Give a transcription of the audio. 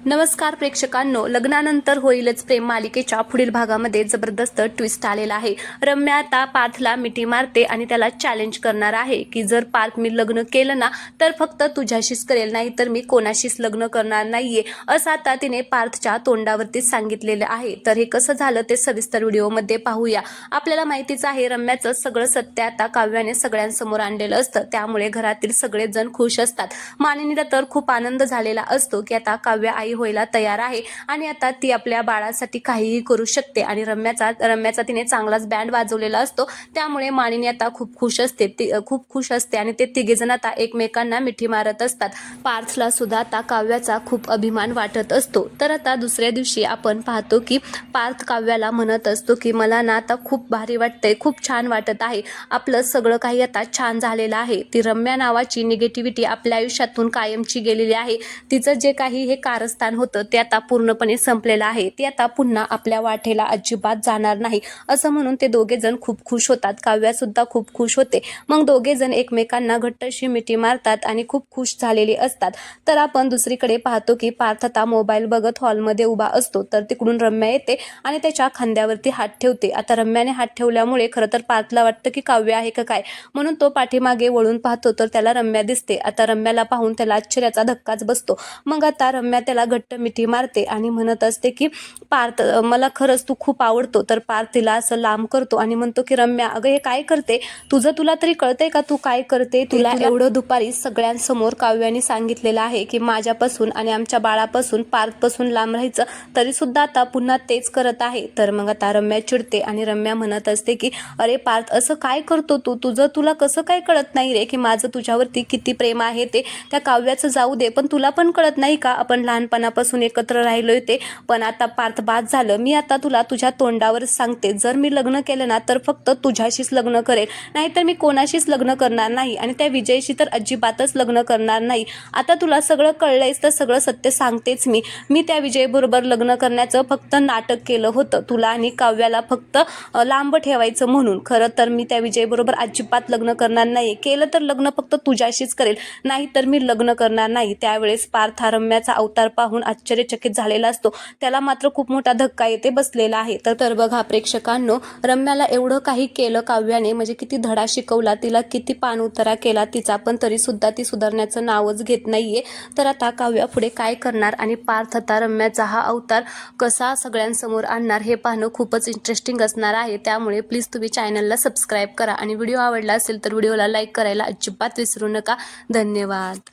नमस्कार प्रेक्षकांनो, लग्नानंतर होईलच प्रेम मालिकेच्या पुढील भागामध्ये जबरदस्त ट्विस्ट आलेला आहे। रम्या आता पार्थला मिठी मारते आणि त्याला चॅलेंज करणार आहे की जर पार्थ मी लग्न केलं ना तर फक्त तुझ्याशीच करेल, नाही तर मी कोणाशीच लग्न करणार नाहीये, असं आता तिने पार्थच्या तोंडावरती सांगितलेलं आहे। तर हे कसं झालं ते सविस्तर व्हिडिओमध्ये पाहूया। आपल्याला माहितीच आहे रम्याचं सगळं सत्य आता काव्याने सगळ्यांसमोर आणलेलं असतं, त्यामुळे घरातील सगळेजण खुश असतात। मानिनीला तर खूप आनंद झालेला असतो की आता काव्या आई व्हायला तयार आहे आणि आता ती आपल्या बाळासाठी काहीही करू शकते आणि रम्याचा तिने चांगलाच बँड वाजवलेला असतो, त्यामुळे मानिनी आता खूप खुश असते आणि ते तिघेजण आता एकमेकांना मिठी मारत असतात। पार्थला सुद्धा आता काव्याचा खूप अभिमान वाटत असतो। तर आता दुसऱ्या दिवशी आपण पाहतो की पार्थ काव्याला म्हणत असतो की मला ना आता खूप भारी वाटतंय, खूप छान वाटत आहे, आपलं सगळं काही आता छान झालेलं आहे। ती रम्या नावाची निगेटिव्हिटी आपल्या आयुष्यातून कायमची गेलेली आहे, तिचं जे काही हे कारस्थान होतं ते आता पूर्णपणे संपलेलं आहे, ती आता पुन्हा आपल्या वाटेला अजिबात जाणार नाही, असं म्हणून ते दोघे जण खूप खुश होतात। काव्या सुद्धा खूप खुश होते। मग दोघे जण एकमेकांना घट्टशी मिठी मारतात आणि खूप खुश झालेली असतात। तर आपण दुसरीकडे पाहतो की पार्थ आता मोबाईल बघत हॉलमध्ये उभा असतो, तर तिकडून रम्या येते आणि त्याच्या खांद्यावरती हात ठेवते। आता रम्याने हात ठेवल्यामुळे खरं तर पार्थला वाटतं की काव्य आहे का काय, म्हणून तो पाठीमागे वळून पाहतो तर त्याला रम्या दिसते। आता रम्याला पाहून त्याला आश्चर्याचा धक्काच बसतो। मग आता रम्या त्याला घट्ट मिठी मारते आणि म्हणत असते की पार्थ मला खरंच तू खूप आवडतो। तर पार्थ तिला असं लांब करतो आणि म्हणतो की रम्या अगं हे काय करते, तुला तरी कळतंय का तू काय करते, तुला एवढं दुपारी सगळ्यांसमोर काव्याने सांगितलेलं आहे की माझ्यापासून आणि आमच्या बाळापासून पार्थपासून लांब राहायचं, तरी सुद्धा आता पुन्हा तेच करत आहे। तर मग आता रम्या चिडते आणि रम्या म्हणत असते की अरे पार्थ असं काय करतो तू, तुला कसं काय कळत नाही रे की माझं तुझ्यावरती किती प्रेम आहे ते, त्या काव्याचं जाऊ दे पण तुला पण कळत नाही का आपण लहानपणापासून एकत्र राहिलोय ते। पण आता पार्थ बाद झालं, मी आता तुला तुझ्या तोंडावर सांगते, जर मी लग्न केलं ना तर फक्त तुझ्याशीच लग्न करेल, नाहीतर मी कोणाशीच लग्न करणार नाही आणि त्या विजयशी तर अजिबातच लग्न करणार नाही। आता तुला सगळं कळलंयच तर सगळं सत्य सांगतेच मी त्या विजयबरोबर लग्न करण्याचं फक्त नाटक केलं होतं, तुला आणि काव्याला फक्त लांब ठेवायचं म्हणून। खरं तर मी त्या विजयबरोबर अजिबात लग्न करणार नाही, केलं तर लग्न फक्त तुझ्याशीच करेल, नाही तर मी लग्न करणार नाही। त्यावेळेस पार्थ हा रम्याचा अवतार पाहून आश्चर्यचकित झालेला असतो, त्याला मात्र खूप मोठा धक्का येते बसलेला आहे। तर बघा प्रेक्षकांनो, रम्याला एवढं काही केलं काव्याने, म्हणजे किती धडा शिकवला तिला, किती पाणउतारा केला तिचा, पण तरी सुद्धा ती सुधारण्याचं नावच घेत नाहीये। तर आता काव्या पुढे काय करणार आणि पार्थ आता रम्याचा हा अवतार कसा सगळ्यांसमोर आणणार हे पाहणं खूपच इंटरेस्टिंग असणार आहे। त्यामुळे प्लीज तुम्ही चॅनलला सबस्क्राईब करा आणि व्हिडिओ आवडला असेल तर व्हिडिओला लाईक करायला अजिबात विसरू नका। धन्यवाद।